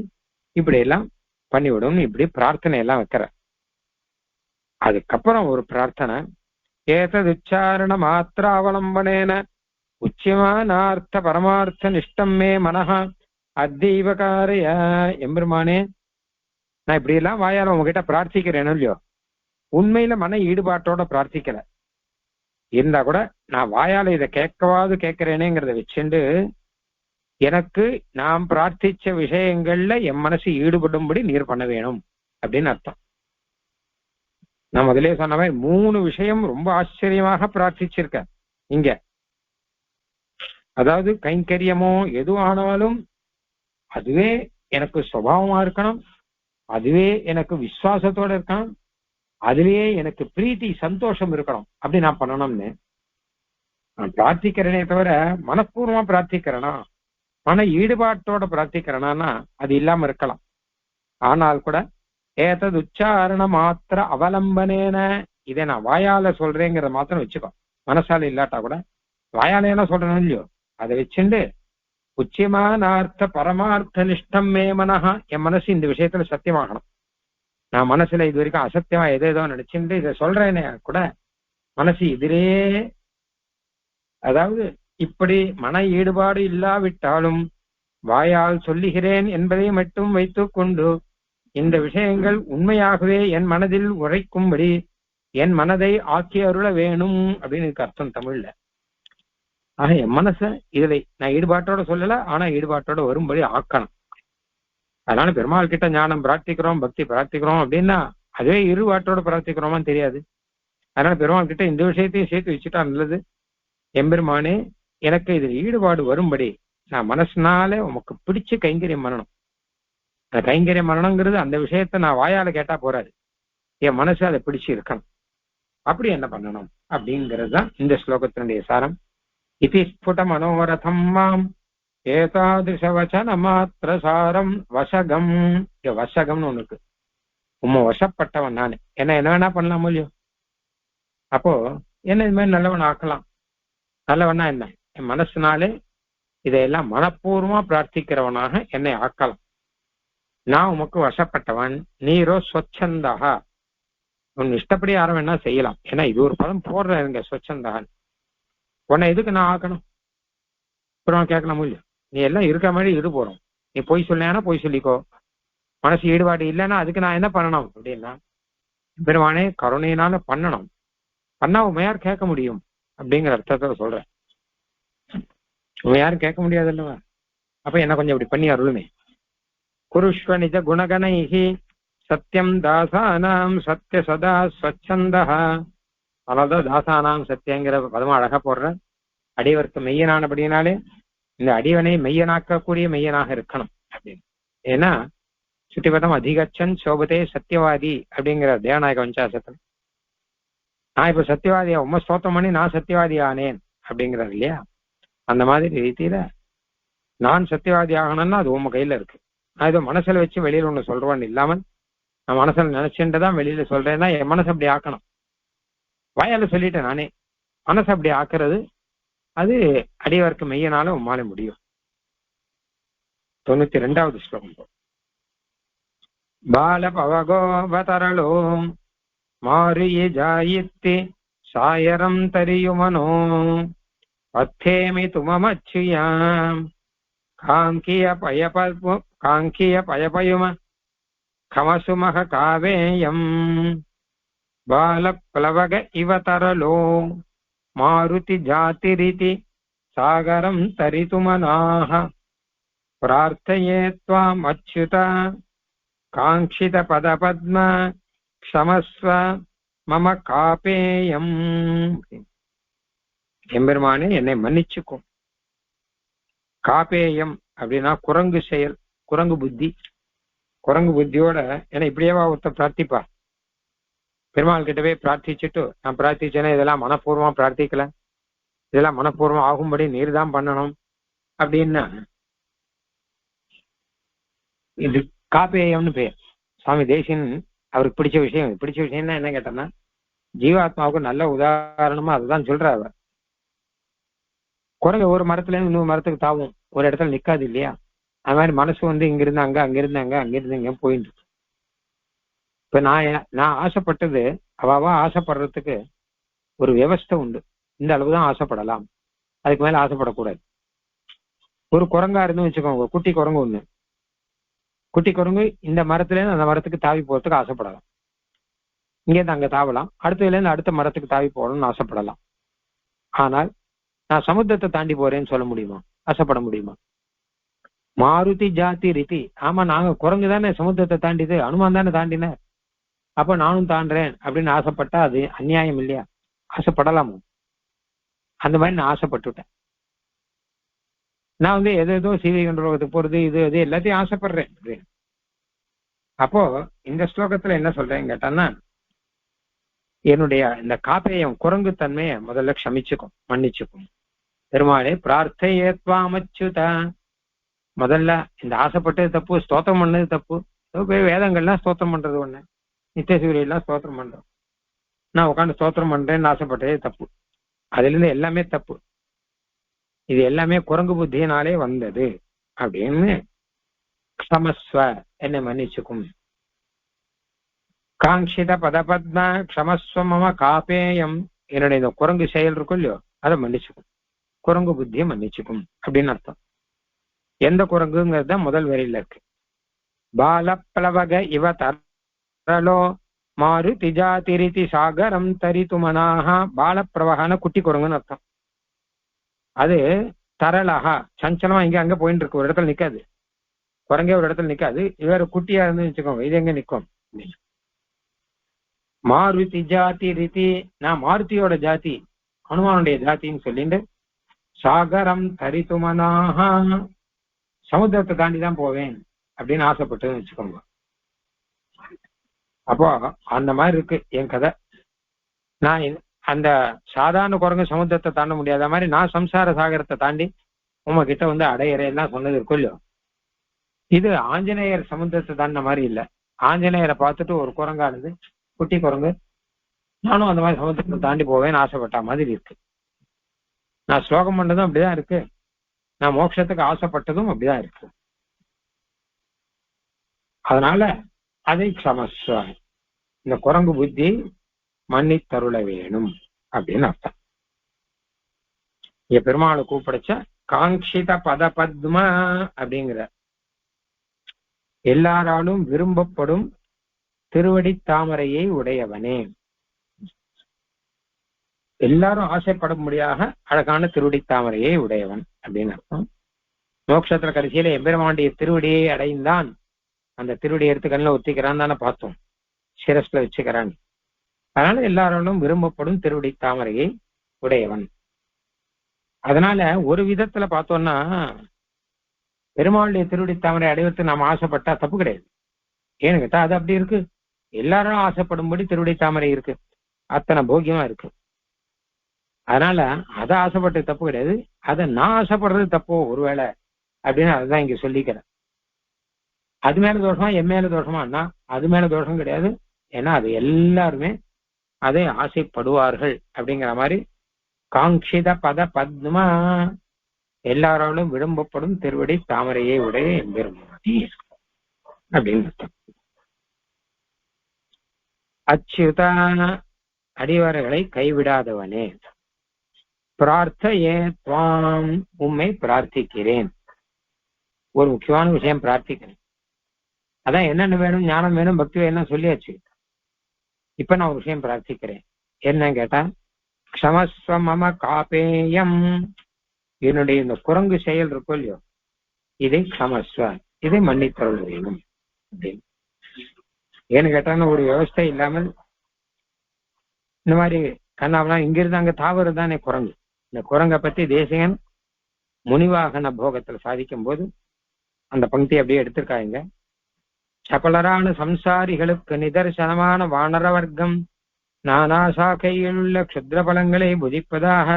இப்படி எல்லாம் பண்ணிவிடும், இப்படி பிரார்த்தனை எல்லாம் வைக்கிற. அதுக்கப்புறம் ஒரு பிரார்த்தனை, ஏதது உச்சாரண மாத்திர அவலம்பனேன உச்சியமானார்த்த பரமார்த்த நிஷ்டம் மே மனஹ அத்தீவகாரிய. எம்பெருமானே, நான் இப்படி எல்லாம் வாயால உங்ககிட்ட பிரார்த்திக்கிறேன்னு இல்லையோ, உண்மையில மன ஈடுபாட்டோட பிரார்த்திக்கல இருந்தா கூட நான் வாயால இதை கேட்கிறேனேங்கிறத வச்சுண்டு எனக்கு நாம் பிரார்த்திச்ச விஷயங்கள்ல என் மனசு ஈடுபடும்படி நீர் பண்ண வேணும் அப்படின்னு அர்த்தம். நான் முதலே சொன்ன மாதிரி 3 விஷயம் ரொம்ப ஆச்சரியமாக பிரார்த்திச்சிருக்க இங்க. அதாவது கைங்கரியமோ எது ஆனாலும் அதுவே எனக்கு சுபாவமா இருக்கணும், அதுவே எனக்கு விசுவாசத்தோட இருக்கணும், அதுலயே எனக்கு பிரீத்தி சந்தோஷம் இருக்கணும், அப்படி நான் பண்ணணும்னு நான் பிரார்த்திக்கிறேனே தவிர மனப்பூர்வமா பிரார்த்திக்கிறேனா, மன ஈடுபாட்டோட பிரார்த்திக்கிறேனா அது இல்லாம இருக்கலாம். ஆனால் கூட ஏதது உச்சாரண மாத்திர அவலம்பனேன, இதை நான் வாயால சொல்றேங்கிறத மாத்திரம் வச்சுக்கோ, மனசால இல்லாட்டா கூட வாயால என்ன சொல்றேன்னு இல்லையோ அதை வச்சுண்டு உச்சியமானார்த்த பரமார்த்த நிஷ்டம் மே மனஹா, என் மனசு இந்த விஷயத்துல சத்தியமாகணும். நான் மனசுல இது வரைக்கும் அசத்தியமா ஏதேதோ நினைச்சுட்டு இதை சொல்றேனே கூட மனசு எதிரே, அதாவது இப்படி மன ஈடுபாடு இல்லாவிட்டாலும் வாயால் சொல்லுகிறேன் என்பதை மட்டும் வைத்துக் கொண்டு இந்த விஷயங்கள் உண்மையாகவே என் மனதில் உரைக்கும்படி என் மனதை ஆக்கி அருள வேணும் அப்படின்னு அர்த்தம் தமிழ்ல. ஆக என் மனச இதுல நான் ஈடுபாட்டோட சொல்லல, ஆனா ஈடுபாட்டோட வரும்படி ஆக்கணும். அதனால பெருமாள் கிட்ட ஞானம் பிரார்த்திக்கிறோம், பக்தி பிரார்த்திக்கிறோம் அப்படின்னா அதுவே ஈடுபாட்டோட பிரார்த்திக்கிறோமான்னு தெரியாது. அதனால பெருமாள் கிட்ட இந்த விஷயத்தையும் சேர்த்து வச்சுட்டா நல்லது. எம்பெருமானே, எனக்கு இதில் ஈடுபாடு வரும்படி நான் மனசுனால உமக்கு பிடிச்சு கைங்கரியம் பண்ணணும். அந்த கைங்கரியம் பண்ணணுங்கிறது அந்த விஷயத்த நான் வாயால கேட்டா போறாது, என் மனசு அதை பிடிச்சு இருக்கணும். அப்படி என்ன பண்ணணும் அப்படிங்கிறது தான் இந்த ஸ்லோகத்தினுடைய சாரம். இதி ஸ்புட மனோரதம் மாம் ஏதாதிருஷ வசன மாத்திர சாரம் வசகம். வசகம்னு ஒண்ணுக்கு, உம்ம வசப்பட்டவன் நானு, என்ன வேணா பண்ணலாம் இல்லையோ, அப்போ என்ன இது மாதிரி நல்லவன் ஆக்கலாம். நல்லவனா என்ன, என் மனசுனாலே இதையெல்லாம் மனப்பூர்வமா பிரார்த்திக்கிறவனாக என்னை ஆக்கலாம். நான் உமக்கு வசப்பட்டவன், நீரோ ஸ்வச்சந்தகா, உன் இஷ்டப்படி யாரும் வேணா செய்யலாம். ஏன்னா இது ஒரு பதம் போடுறேங்க ஸ்வச்சந்தகன். உன்னை எதுக்கு நான் ஆக்கணும், அப்புறம் கேட்கலாம் இல்லையோ, நீ எல்லாம் இருக்க மாதிரி இரு போறோம், நீ பொய் சொன்னா பொய் சொல்லிக்கோ, மனசு ஈடுபாடு இல்லைன்னா அதுக்கு நான் என்ன பண்ணணும் அப்படின்னா, பெருமானே கருணையினால பண்ணணும், பண்ணா உண்மை யார் கேட்க முடியும் அப்படிங்கிற அர்த்தத்தை சொல்றேன். உண்மை யாரும் கேட்க முடியாது இல்லவா, அப்ப என்ன கொஞ்சம் இப்படி பண்ணி அருளுமே. குருஷ்வ நிஜ குணகணைஹி சத்தியம் தாசானாம் சத்திய சதா ஸ்வச்சந்தஹ. அதனால்தான் தாசானாம் சத்தியங்கிற பதமா அழகா போடுற. அடியவருக்கு மெய்யனானபடினாலே இந்த அடியவனை மெய்யனாக்கக்கூடிய மெய்யனாக இருக்கணும் அப்படின்னு. ஏன்னா சுத்திபதம் அதிகச்சன் சோபதே சத்தியவாதி அப்படிங்கிற தேவநாயக வஞ்சாசத்துல நான் இப்ப சத்தியவாதியா உண்மை ஸ்தோத்திரம் பண்ணி நான் சத்தியவாதி ஆனேன் அப்படிங்கிறார் இல்லையா. அந்த மாதிரி ரீதியில நான் சத்தியவாதி ஆகணும்னா அது உங்க கையில இருக்கு. நான் ஏதோ மனசுல வச்சு வெளியில ஒண்ணு சொல்றேன்னு இல்லாமல் நான் மனசுல நினைச்சுட்டுதான் வெளியில சொல்றேன்னா என் மனசு அப்படி ஆக்கணும். வாயால சொல்லிட்டேன் நானே, மனசு அப்படி ஆக்குறது அது அடியவர்க்கு மெய்யனால உம்மால முடியும். 92வது ஸ்லோகம். பால பவகோவதரளோ மாரிய ஜாயித்தி சாயரம் தரியுமனோ பத்தேமி துமமச்சுயாம் காங்கிய பயபயும கமசுமக காவேயம் பால பிளவக இவ தரலோ மாருதி ஜாதிரிதி சாகரம் தரிதுமனாஹ பிரார்த்தயே த்வாம் அச்சுத காங்கித பதபத்ம க்ஷமஸ்வ மம காபேயம். எம்பெருமானே என்னை மன்னிச்சுக்கும். காபேயம் அப்படின்னா குரங்கு செயல், குரங்கு புத்தி. குரங்கு புத்தியோட ஏன்னா இப்படியேவா ஒருத்தர் பிரார்த்திப்பா? பெருமாள் கிட்டவே பிரார்த்திச்சுட்டு நான் பிரார்த்திச்சேன்னா இதெல்லாம் மனப்பூர்வமா பிரார்த்திக்கல, இதெல்லாம் மனப்பூர்வம் ஆகும்படி நீர் தான் பண்ணணும் அப்படின்னா இது காப்பேயம்னு பேர். சுவாமி தேசியன் அவருக்கு பிடிச்ச விஷயம்னா என்ன கேட்டோம்னா ஜீவாத்மாவுக்கு நல்ல உதாரணமா அதுதான் சொல்ற. அவர் குரங்கு ஒரு மரத்துல இருந்து இன்னொரு மரத்துக்கு தாவும், ஒரு இடத்துல நிக்காது இல்லையா? அது மாதிரி மனசு இங்கிருந்து அங்க, அங்கிருந்து அங்க, அங்கிருந்து இங்க போயிட்டு இருக்கு. இப்ப நான் ஆசைப்பட்டது அவாவா ஆசைப்படுறதுக்கு ஒரு வியவஸ்தை உண்டு. இந்த அளவுதான் ஆசைப்படலாம், அதுக்கு மேல ஆசைப்படக்கூடாது. ஒரு குரங்கா இருந்து வச்சுக்கோங்க, குட்டி குரங்கு ஒண்ணு, குட்டி குரங்கு இந்த மரத்துல இருந்து அந்த மரத்துக்கு தாவி போறதுக்கு ஆசைப்படலாம், இங்கேருந்து அங்க தாவலாம், அடுத்ததுல இருந்து அடுத்த மரத்துக்கு தாவி போகணும்னு ஆசைப்படலாம். ஆனால் நான் சமுத்திரத்தை தாண்டி போறேன்னு சொல்ல முடியுமா? ஆசைப்பட முடியுமா? மாருதி ஜாதி ரீதி. ஆமா, நாங்க குரங்கு தானே சமுத்திரத்தை தாண்டிது, அனுமான் தானே தாண்டின, அப்ப நானும் தாண்டறேன் அப்படின்னு ஆசைப்பட்டா அது அநியாயம் இல்லையா? ஆசைப்படலாமோ? அந்த மாதிரி நான் ஆசைப்பட்டுட்டேன். நான் ஏதோ சீதை கண்டலோகத்துக்கு போறது இது இது எல்லாத்தையும் ஆசைப்படுறேன். அப்போ இந்த ஸ்லோகத்துல என்ன சொல்றேன்னு கேட்டான்னா என்னுடைய இந்த காப்பேயம் குரங்கு தன்மையை முதல்ல க்ஷமிச்சுக்கும், மன்னிச்சுக்கும். பெருமாளே பிரார்த்தையேத்வாமச்சுத. முதல்ல இந்த ஆசைப்பட்டது தப்பு, ஸ்தோத்திரம் பண்ணது தப்பு. வேதங்கள்லாம் ஸ்தோத்திரம் பண்றது ஒண்ணு, நித்திய சூரியெல்லாம் ஸ்தோத்திரம் பண்றோம். நான் உட்காந்து ஸ்தோத்திரம் பண்றேன்னு ஆசைப்பட்டதே தப்பு. அதுல இருந்து எல்லாமே தப்பு. இது எல்லாமே குரங்கு புத்தியினாலே வந்தது அப்படின்னு க்ஷமஸ்வ, என்னை மன்னிச்சுக்கும். காங்கித பதபத்ம க்ஷமஸ்வ மம காப்பேயம். என்னுடைய இந்த குரங்கு செயல் இருக்கும் இல்லையோ அதை மன்னிச்சுக்கும், குரங்கு புத்தியை மன்னிச்சுக்கும் அப்படின்னு அர்த்தம். எந்த குரங்குங்கிறது தான் முதல் வரியில இருக்கு. பால பிளவக இவ தரலோ மாரு திஜா திரிதி சாகரம் தரிதுமனாக. பாலப்பிரவகான குட்டி குரங்குன்னு அர்த்தம். அது தரலகா சஞ்சலமா இங்க அங்க போயிட்டு இருக்கு, ஒரு இடத்துல நிக்காது. குரங்கே ஒரு இடத்துல நிக்காது. இவர் குட்டியா இருந்து வச்சுக்கோங்க, இது எங்க நிற்கும்? மாருதி ஜாதி ரீதி. நான் மாருதியோட ஜாதி, ஹனுமானுடைய ஜாத்தின்னு சொல்லிட்டு சாகரம் தரிதுமனாக, சமுத்திரத்தை தாண்டி தான் போவேன் அப்படின்னு ஆசைப்பட்டு வச்சுக்கோங்க. அப்போ அந்த மாதிரி இருக்கு என் கதை. நான் அந்த சாதாரண குரங்கு சமுத்திரத்தை தாண்ட முடியாத மாதிரி நான் சம்சார சாகரத்தை தாண்டி உங்ககிட்ட அடையறேன்னா சொன்னது இருக்கும் இல்லையோ. இது ஆஞ்சநேயர் சமுத்திரத்தை தாண்டின மாதிரி இல்லை. ஆஞ்சநேயரை பார்த்துட்டு ஒரு குரங்கானது, குட்டி குரங்கு, நானும் அந்த மாதிரி சமுத்திரத்தை தாண்டி போவேன்னு ஆசைப்பட்ட மாதிரி இருக்கு. நான் ஸ்லோகம் பண்ணதும் அப்படிதான் இருக்கு, நான் மோட்சத்துக்கு ஆசைப்பட்டதும் அப்படிதான் இருக்கு. அதனால அதை க்ஷமஸ்வ, இந்த குரங்கு புத்தி மன்னித்தருள வேணும் அப்படின்னு அர்த்தம். இங்க பெருமாளை கூப்பிடுச்ச காங்கித பதபத்ம அப்படிங்கிற, எல்லாராலும் விரும்பப்படும் திருவடி தாமரையை உடையவனே. எல்லாரும் ஆசைப்படும்படியாக அழகான திருவடி தாமரையை உடையவன் அப்படின்னு அர்த்தம். மோட்சத்துல கடைசியில எம்பெருமானுடைய திருவடியை அடைந்தான், அந்த திருவடி எடுத்து கண்ணில் ஒத்திக்கிறான் தானே பார்த்தோம், சிரஸ்ல வச்சுக்கிறான். அதனால எல்லாராலும் விரும்பப்படும் திருவடி தாமரையை உடையவன். அதனால ஒரு விதத்துல பார்த்தோம்னா பெருமாளுடைய திருவடி தாமரை அடைவதற்கு நாம் ஆசைப்பட்டா தப்பு கிடையாது. ஏன்னு கேட்டா அது அப்படி இருக்கு. எல்லாரும் ஆசைப்படும்படி திருவடி தாமரை இருக்கு, அத்தனை போக்கியமா இருக்கு. அதனால அதை ஆசைப்பட்டு தப்பு கிடையாது. அதை நான் ஆசைப்படுறது தப்போ ஒருவேளை அப்படின்னு அதுதான் இங்க சொல்லிக்கிறேன். அது மேல தோஷமா என் மேல தோஷமான்னா அது மேல தோஷம் கிடையாது. ஏன்னா அது எல்லாருமே அதை ஆசைப்படுவார்கள் அப்படிங்கிற மாதிரி காங்கித பத பத்மா எல்லாராலும் விரும்பப்படும் திருவடி தாமரையை உடைய எம்பெருமானே அப்படின்னு அர்த்தம். அச்சுதா அடிவர்களை கைவிடாதவனே, பிரார்த்தையே துவாம் உம்மை பிரார்த்திக்கிறேன். ஒரு முக்கியமான விஷயம் பிரார்த்திக்கிறேன். அதான் என்னென்ன வேணும், ஞானம் வேணும், பக்தி வேணும் சொல்லியாச்சு. இப்ப நான் ஒரு விஷயம் பிரார்த்திக்கிறேன். என்ன கேட்டா, க்ஷமஸ்வ மம காப்பேயம், என்னுடைய இந்த குரங்கு செயல் இருக்கோ இல்லையோ, இதை க்ஷமஸ்வ, இதை மன்னித்தருள் வேணும் அப்படின்னு. ஏன்னு கேட்டான்னு ஒரு விவஸ்தை இல்லாமல் இந்த மாதிரி கண்ணாவெல்லாம் இங்கிருந்து அங்க தாவறு தானே குரங்கு. இந்த குரங்கை பத்தி தேசிகன் முனிவாகன போகத்துல சாதிக்கும் போது அந்த பங்கி அப்படியே எடுத்திருக்காங்க. சபலரான சம்சாரிகளுக்கு நிதர்சனமான வானர வர்க்கம் நானா சாக்கையிலுள்ள க்ஷுத்ர பலங்களை புதிப்பதாக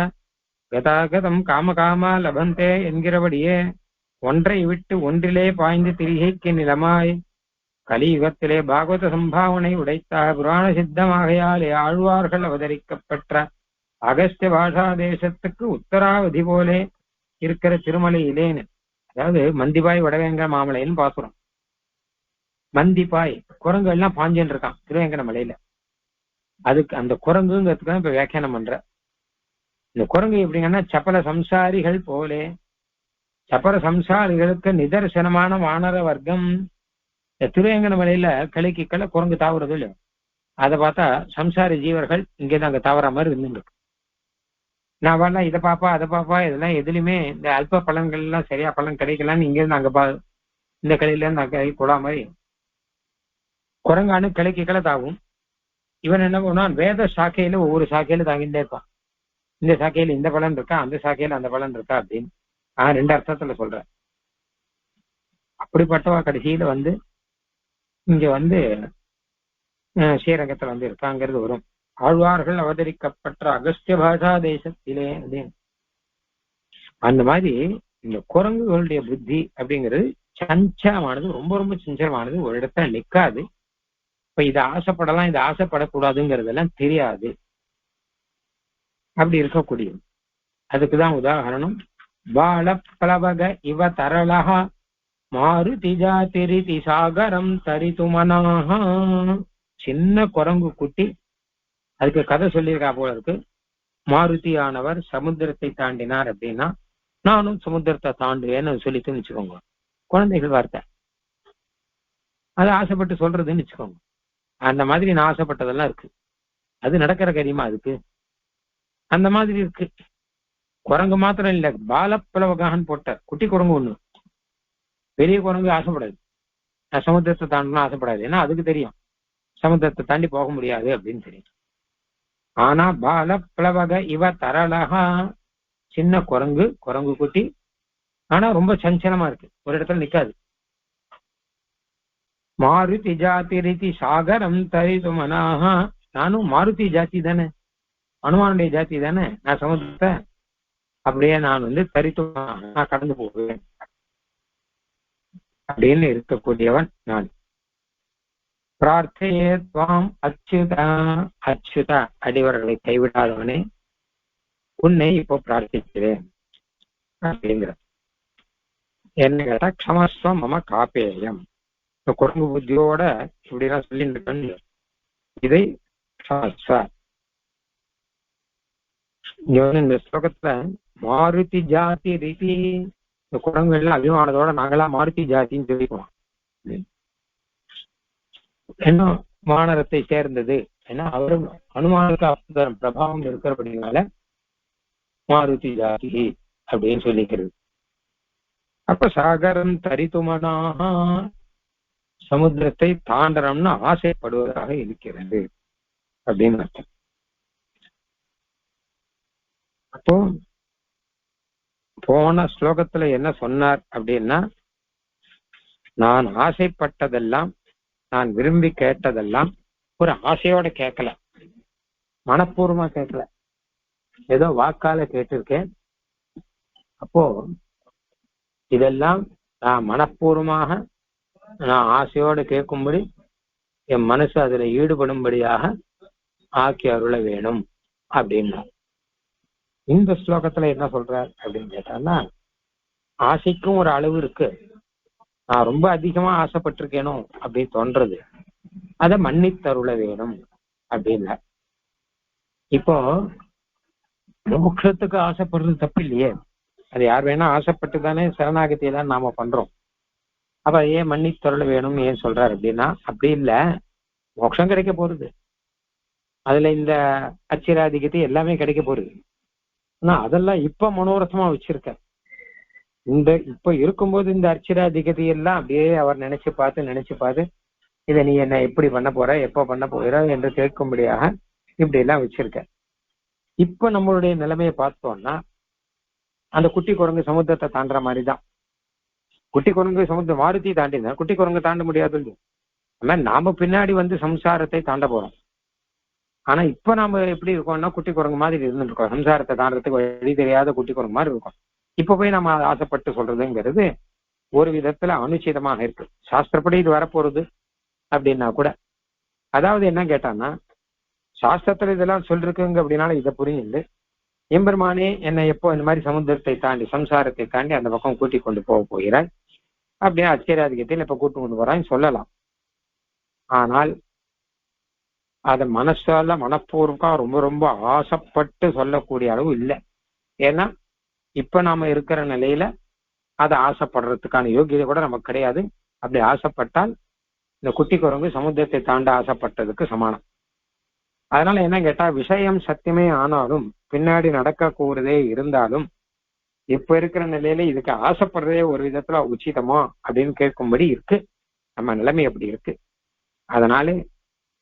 கதாகதம் காமகாமா லபந்தே என்கிறபடியே ஒன்றை விட்டு ஒன்றிலே பாய்ந்து திரிகைக்கு நிலமாய் கலியுகத்திலே பாகவத சம்பாவனை உடைத்தாக புராண சித்தமாகையாலே ஆழ்வார்கள் அவதரிக்கப்பெற்ற அகஸ்திய பாஷா தேசத்துக்கு உத்தராவதி போலே இருக்கிற திருமலையிலேன்னு, அதாவது மந்திபாய் வடவேங்க மாமலைன்னு பாக்குறோம். மந்திபாய் குரங்கு எல்லாம் பாஞ்சுன்னு இருக்கான் திருவேங்கட மலையில. அதுக்கு அந்த குரங்குங்கிறதுக்கு இப்ப வியாக்கியானம் பண்ற. இந்த குரங்கு எப்படிங்கன்னா சப்பல சம்சாரிகள் போலே, சப்பர சம்சாரிகளுக்கு நிதர்சனமான வானர வர்க்கம். இந்த திருவேங்கட மலையில கிளைக்கு குரங்கு தாவுறது இல்லையோ, அதை பார்த்தா சம்சாரி ஜீவர்கள் இங்கேதான் அங்க தாவற மாதிரி இருந்துருக்கு. நான் வரலாம் இதை பாப்பா அதை பாப்பா, இதெல்லாம் எதுலையுமே இந்த அல்ப பலன்கள் எல்லாம் சரியா பலன் கிடைக்கலான்னு இங்கிருந்து அங்க இந்த கிளையில இருந்து அங்க கொடா மாதிரி குரங்கானு கிளைக்கு தாவும். இவன் என்ன பண்ணுவான், வேத சாக்கையில ஒவ்வொரு சாக்கையில தாங்கிட்டே இருப்பான். இந்த சாக்கையில இந்த பலன் இருக்கா, அந்த சாக்கையில அந்த பலன் இருக்கா அப்படின்னு. ரெண்டு அர்த்தத்துல சொல்றேன். அப்படிப்பட்டவா கடைசியில வந்து இங்க ஸ்ரீரங்கத்துல இருக்காங்கிறது வரும். ஆழ்வார்கள் அவதரிக்கப்பட்ட அகஸ்திய பாஷா தேசத்திலே அப்படின்னு. அந்த மாதிரி இந்த குரங்குகளுடைய புத்தி அப்படிங்கிறது சஞ்சலமானது, ரொம்ப ரொம்ப சஞ்சலமானது, ஒரு இடத்துல நிற்காது. இப்ப இதை ஆசைப்படலாம், இதை ஆசைப்படக்கூடாதுங்கிறதெல்லாம் தெரியாது. அப்படி இருக்கக்கூடியது. அதுக்குதான் உதாரணம் பால பலவக இவ தரளஹா மாருதி ஜாதிரிதி சாகரம் தரிது மனாஹ. சின்ன குரங்கு குட்டி, அதுக்கு கதை சொல்லியிருக்கா போல இருக்கு. மாருதியானவர் சமுத்திரத்தை தாண்டினார் அப்படின்னா நானும் சமுத்திரத்தை தாண்டுவேன்னு சொல்லிட்டுன்னு வச்சுக்கோங்க. குழந்தைகள் வார்த்தை அது ஆசைப்பட்டு சொல்றதுன்னு வச்சுக்கோங்க. அந்த மாதிரி நான் ஆசைப்பட்டதெல்லாம் இருக்கு. அது நடக்கிற காரியமா அதுக்கு? அந்த மாதிரி இருக்கு. குரங்கு மாத்திரம் இல்ல, பாலப்பலவகான்னு போட்டார். குட்டி குரங்கு ஒண்ணு, பெரிய குரங்கு ஆசைப்படாது. நான் சமுத்திரத்தை தாண்டணும் ஆசைப்படாது. ஏன்னா அதுக்கு தெரியும் சமுத்திரத்தை தாண்டி போக முடியாது அப்படின்னு தெரியும். ஆனா பாலப்பலவக இவ தரளஹா, சின்ன குரங்கு குட்டி, ஆனா ரொம்ப சஞ்சலமா இருக்கு, ஒரு இடத்துல நிக்காது. மாருதி ஜாதி ரீதி சாகரம் தரிது மனாஹா, நானும் மாருதி ஜாதி தானே, அனுமானுடைய ஜாதி தானே. நான் சமுத்திரத்தை அப்படியே நான் தரித்து நான் கடந்து போவேன் அப்படின்னு இருக்கக்கூடியவன் நான். பிரார்த்தையே துவாம் அச்சுதா, அச்சுதா அடிவர்களை கைவிடாதவனே உன்னை இப்போ பிரார்த்திக்கிறேன் அப்படிங்கிற. என்ன கேட்டா க்ஷமஸ்வம் மம காப்பேயம். குரங்கு புத்தியோட இப்படிலாம் சொல்லிட்டு இதை இந்த ஸ்லோகத்துல மாருதி ஜாதி ரீதி, இந்த குரங்கு எல்லாம் அபிமானத்தோட நாங்களாம் மாருதி ஜாத்தின்னு சொல்லிக்குவோம். என்ன வானரத்தை சேர்ந்தது, ஏன்னா அவரும் அனுமானுக்கு அப்பதரம் பிரபாவம் இருக்கிறபடினால மாருதி ஜாதி அப்படின்னு சொல்லிக்கிறது. அப்ப சாகரம் தரித்துமனாக, சமுத்திரத்தை தாண்டறம்னு ஆசைப்படுவதாக இருக்கிறது அப்படின்னு அர்த்தம். அப்போ போன ஸ்லோகத்துல என்ன சொன்னார் அப்படின்னா, நான் ஆசைப்பட்டதெல்லாம், நான் விரும்பி கேட்டதெல்லாம் ஒரு ஆசையோட கேட்கல, மனப்பூர்வமா கேட்கல, ஏதோ வாக்கால கேட்டிருக்கேன். அப்போ இதெல்லாம் நான் மனப்பூர்வமாக நான் ஆசையோடு கேட்கும்படி என் மனசு அதுல ஈடுபடும்படியாக ஆக்கி அருள வேணும் அப்படின்னா. இந்த ஸ்லோகத்துல என்ன சொல்றார் அப்படின்னு கேட்டான்னா, ஆசைக்கும் ஒரு அளவு இருக்கு. நான் ரொம்ப அதிகமா ஆசைப்பட்டிருக்கேனோ அப்படின்னு தோன்றது, அதை மன்னித்தருள வேணும் அப்படின்னா. இப்போ மோட்சத்துக்கு ஆசைப்படுறது தப்பு இல்லையே, அது யார் வேணா ஆசைப்பட்டு தானே சரணாகதியை தான் நாம பண்றோம். அப்ப ஏன் மன்னித்தருள வேணும் ஏன் சொல்றாரு அப்படின்னா, அப்படி இல்லை, மோட்சம் கிடைக்க போறது, அதுல இந்த அச்சிராதிகத்தை எல்லாமே கிடைக்க போறது. ஆனா அதெல்லாம் இப்ப மனோரசமா வச்சிருக்க, இந்த இப்ப இருக்கும்போது இந்த அர்ச்சிராதிகதி எல்லாம் அப்படியே அவர் நினைச்சு பார்த்து இதை நீ என்ன எப்படி பண்ண போற, எப்ப பண்ண போகிற என்று கேட்கும்படியாக இப்படி எல்லாம் வச்சிருக்க. இப்ப நம்மளுடைய நிலைமையை பார்த்தோம்னா அந்த குட்டி குரங்கு சமுத்திரத்தை தாண்டுற மாதிரிதான். குட்டி குரங்கு சமுத்திரம் மாருதி தாண்டினா குட்டி குரங்கு தாண்ட முடியாது. ஆனா நாம பின்னாடி வந்து சம்சாரத்தை தாண்ட போறோம். ஆனா இப்ப நாம எப்படி இருக்கோம்னா குட்டி குரங்கு மாதிரி இருந்துட்டு இருக்கோம். சம்சாரத்தை தாண்டறதுக்கு வழி தெரியாத குட்டி குரங்கு மாதிரி இருக்கும். இப்ப போய் நம்ம ஆசைப்பட்டு சொல்றதுங்கிறது ஒரு விதத்துல அனுச்சிதமாக இருக்கு. சாஸ்திரப்படி இது வரப்போறது அப்படின்னா கூட, அதாவது என்ன கேட்டான்னா, சாஸ்திரத்துல இதெல்லாம் சொல்லிருக்குங்க அப்படின்னால இதை புரியுது. எம்பெருமானே என்னை எப்போ இந்த மாதிரி சமுத்திரத்தை தாண்டி சம்சாரத்தை தாண்டி அந்த பக்கம் கூட்டி கொண்டு போக போகிறாய் அப்படியே அச்சேராதிகத்தில் இப்ப கூட்டு கொண்டு போறான்னு சொல்லலாம். ஆனால் அதை மனசால மனப்பூர்வம் ரொம்ப ரொம்ப ஆசைப்பட்டு சொல்லக்கூடிய அளவு இல்லை. ஏன்னா இப்ப நாம இருக்கிற நிலையில அதை ஆசைப்படுறதுக்கான யோகியதை கூட நமக்கு கிடையாது. அப்படி ஆசைப்பட்டால் இந்த குட்டி குரங்கு சமுத்திரத்தை தாண்ட ஆசைப்பட்டதுக்கு சமானம். அதனால என்ன கேட்டா, விஷயம் சத்தியமே ஆனாலும் பின்னாடி நடக்க கூறதே இருந்தாலும் இப்ப இருக்கிற நிலையில இதுக்கு ஆசைப்படுறதே ஒரு விதத்துல உச்சிதமோ அப்படின்னு கேட்கும்படி இருக்கு. நம்ம நிலைமை அப்படி இருக்கு. அதனால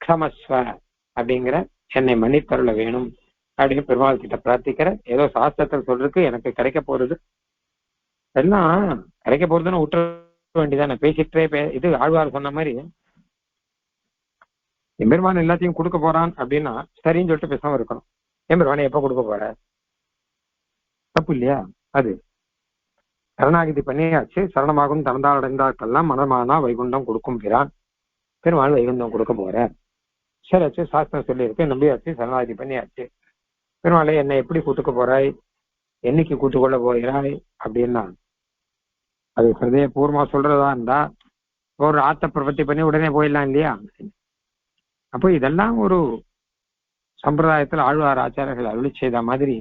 க்ஷமஸ்வ அப்படிங்கிற என்னை மன்னித்தருள வேணும் அப்படின்னு பெருமாள் கிட்ட பிரார்த்திக்கிற. ஏதோ சாஸ்திரத்தில் சொல்றதுக்கு எனக்கு கிடைக்க போறது எல்லாம் கிடைக்க போறதுன்னு விட்டுற வேண்டியதானே. பேசிட்டே இது ஆழ்வார் சொன்ன மாதிரி எம்பெருமான் எல்லாத்தையும் கொடுக்க போறான் அப்படின்னா சரின்னு சொல்லிட்டு பேசாம இருக்கணும். எம்பெருமானை எப்ப கொடுக்க போற, தப்பு இல்லையா? அது சரணாகிதி பண்ணியாச்சு, சரணமாகும் தனந்தால் அடைந்தாக்கெல்லாம் மனமானா வைகுண்டம் கொடுக்கும் பிரான், பெருமாள் வைகுண்டம் கொடுக்க போற. சரி ஆச்சு, சாஸ்திரம் சொல்லியிருக்கு, நம்பியாச்சு, சரணாகிதி பண்ணியாச்சு, பெருமாளை என்னை எப்படி கூட்டுக்க போறாய், என்னைக்கு கூட்டுக்கொள்ள போகிறாய் அப்படின்னா அது ஹிருதய பூர்வமா சொல்றதா இருந்தா ஒரு ஆத்த பிரபத்தி பண்ணி உடனே போயிடலாம் இல்லையா? அப்போ இதெல்லாம் ஒரு சம்பிரதாயத்தில் ஆழ்வார் ஆச்சாரர்கள் அருளி செய்த மாதிரி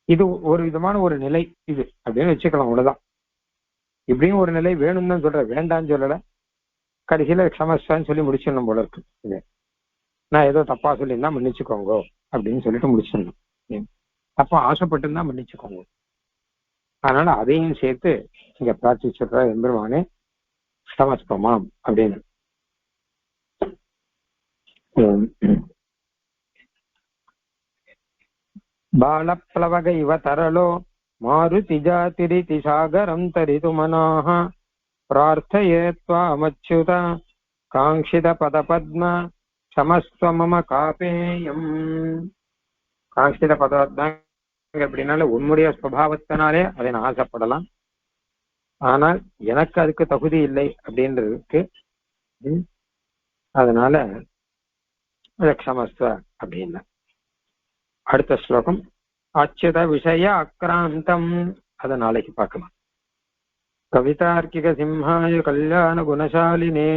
இது ஒரு விதமான ஒரு நிலை இது அப்படின்னு வச்சுக்கலாம். அவ்வளவுதான். இப்படியும் ஒரு நிலை வேணும்னு தான் சொல்ற, வேண்டான்னு சொல்லல. கடைசியில க்ஷமஸ்வான்னு சொல்லி முடிச்சிடணும் போல இருக்கு. இது நான் ஏதோ தப்பா சொல்லியிருந்தா மன்னிச்சுக்கோங்க அப்படின்னு சொல்லிட்டு முடிச்சிடணும். தப்பா ஆசைப்பட்டு தான் மன்னிச்சுக்கோங்க. அதனால அதையும் சேர்த்து இங்க பிரார்த்திச்சுடுற எம்பெருமானே க்ஷமஸ்வமாம் அப்படின்னு. பாலப்ளவக இவ தரலோ மாருதி ஜாதிரிதி சாகரம் தரிது மனாஹ பிரார்த்தயே த்வாமச்யுத காங்கித பத பத்ம க்ஷமஸ்வ மம காபேயம். காங்கித பதத்தான் அப்படின்னால உன்னுடைய சுபாவத்தினாலே அதை நான் ஆசைப்படலாம், ஆனால் எனக்கு அதுக்கு தகுதி இல்லை அப்படின்றதுக்கு. அதனால க்ஷமஸ்வ அப்படின்னா. அடுத்த ஸ்லோகம் அச்சுத விஷய அக்ராந்தம், அதை நாளைக்கு பார்க்கலாம். கவிதார்க்கிக சிம்ஹாய கல்யாண குணசாலினே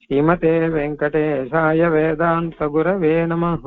ஸ்ரீமதே வெங்கடேசாய வேதாந்த குரவே நமஹ.